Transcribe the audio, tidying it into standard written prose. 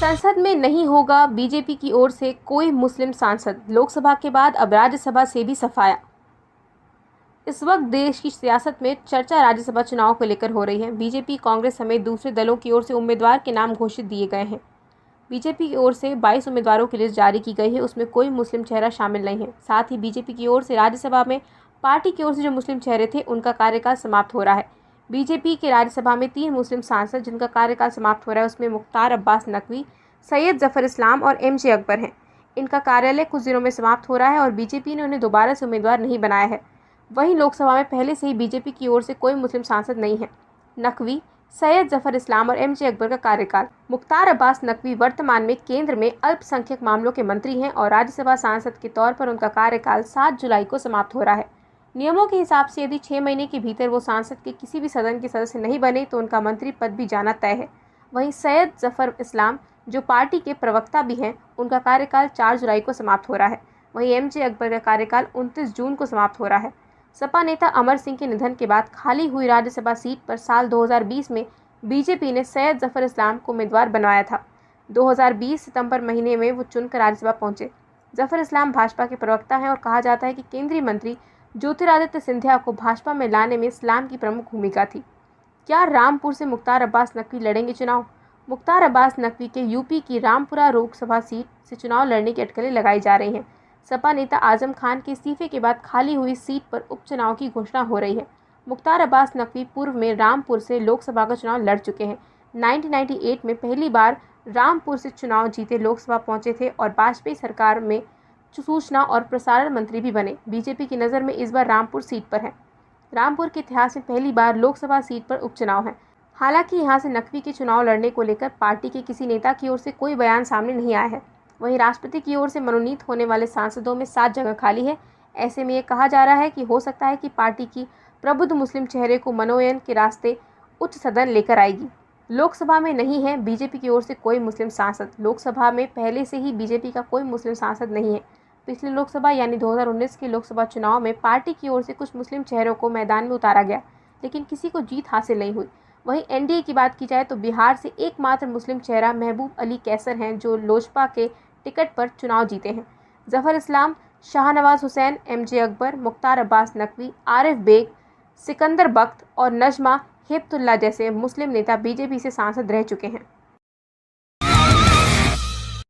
संसद में नहीं होगा बीजेपी की ओर से कोई मुस्लिम सांसद। लोकसभा के बाद अब राज्यसभा से भी सफाया। इस वक्त देश की सियासत में चर्चा राज्यसभा चुनाव को लेकर हो रही है। बीजेपी, कांग्रेस समेत दूसरे दलों की ओर से उम्मीदवार के नाम घोषित दिए गए हैं। बीजेपी की ओर से 22 उम्मीदवारों की लिस्ट जारी की गई है, उसमें कोई मुस्लिम चेहरा शामिल नहीं है। साथ ही बीजेपी की ओर से राज्यसभा में पार्टी की ओर से जो मुस्लिम चेहरे थे उनका कार्यकाल समाप्त हो रहा है। बीजेपी के राज्यसभा में 3 मुस्लिम सांसद जिनका कार्यकाल समाप्त हो रहा है, उसमें मुख्तार अब्बास नकवी, सैयद जफर इस्लाम और एमजे अकबर हैं। इनका कार्यालय कुछ दिनों में समाप्त हो रहा है और बीजेपी ने उन्हें दोबारा से उम्मीदवार नहीं बनाया है। वहीं लोकसभा में पहले से ही बीजेपी की ओर से कोई मुस्लिम सांसद नहीं है। नकवी, सैयद जफर इस्लाम और एमजे अकबर का कार्यकाल। मुख्तार अब्बास नकवी वर्तमान में केंद्र में अल्पसंख्यक मामलों के मंत्री हैं और राज्यसभा सांसद के तौर पर उनका कार्यकाल 7 जुलाई को समाप्त हो रहा है। नियमों के हिसाब से यदि 6 महीने के भीतर वो सांसद के किसी भी सदन के सदस्य नहीं बने तो उनका मंत्री पद भी जाना तय है। वहीं सैयद जफर इस्लाम, जो पार्टी के प्रवक्ता भी हैं, उनका कार्यकाल 4 जुलाई को समाप्त हो रहा है। वहीं एमजे अकबर का कार्यकाल 29 जून को समाप्त हो रहा है। सपा नेता अमर सिंह के निधन के बाद खाली हुई राज्यसभा सीट पर साल 2020 में बीजेपी ने सैयद जफर इस्लाम को उम्मीदवार बनवाया था। 2020 सितंबर महीने में वो चुनकर राज्यसभा पहुंचे। जफर इस्लाम भाजपा के प्रवक्ता हैं और कहा जाता है कि केंद्रीय मंत्री ज्योतिरादित्य सिंधिया को भाजपा में लाने में इस्लाम की प्रमुख भूमिका थी। क्या रामपुर से मुख्तार अब्बास नकवी लड़ेंगे चुनाव? मुख्तार अब्बास नकवी के यूपी की रामपुरा लोकसभा सीट से चुनाव लड़ने की अटकलें लगाई जा रही हैं। सपा नेता आजम खान के इस्तीफे के बाद खाली हुई सीट पर उपचुनाव की घोषणा हो रही है। मुख्तार अब्बास नकवी पूर्व में रामपुर से लोकसभा का चुनाव लड़ चुके हैं। 1998 में पहली बार रामपुर से चुनाव जीते लोकसभा पहुंचे थे और वाजपेयी सरकार में सूचना और प्रसारण मंत्री भी बने। बीजेपी की नज़र में इस बार रामपुर सीट पर है। रामपुर के इतिहास में पहली बार लोकसभा सीट पर उपचुनाव है। हालांकि यहां से नकवी के चुनाव लड़ने को लेकर पार्टी के किसी नेता की ओर से कोई बयान सामने नहीं आया है। वहीं राष्ट्रपति की ओर से मनोनीत होने वाले सांसदों में 7 जगह खाली है। ऐसे में ये कहा जा रहा है कि हो सकता है कि पार्टी की प्रबुद्ध मुस्लिम चेहरे को मनोनयन के रास्ते उच्च सदन लेकर आएगी। लोकसभा में नहीं है बीजेपी की ओर से कोई मुस्लिम सांसद। लोकसभा में पहले से ही बीजेपी का कोई मुस्लिम सांसद नहीं है। पिछले लोकसभा यानी 2019 के लोकसभा चुनाव में पार्टी की ओर से कुछ मुस्लिम चेहरों को मैदान में उतारा गया, लेकिन किसी को जीत हासिल नहीं हुई। वहीं एनडीए की बात की जाए तो बिहार से एकमात्र मुस्लिम चेहरा महबूब अली कैसर हैं, जो लोजपा के टिकट पर चुनाव जीते हैं। जफर इस्लाम, शाहनवाज हुसैन, एमजे अकबर, मुख्तार अब्बास नकवी, आरिफ बेग, सिकंदर बख्त और नजमा हेपतुल्ला जैसे मुस्लिम नेता बीजेपी से सांसद रह चुके हैं।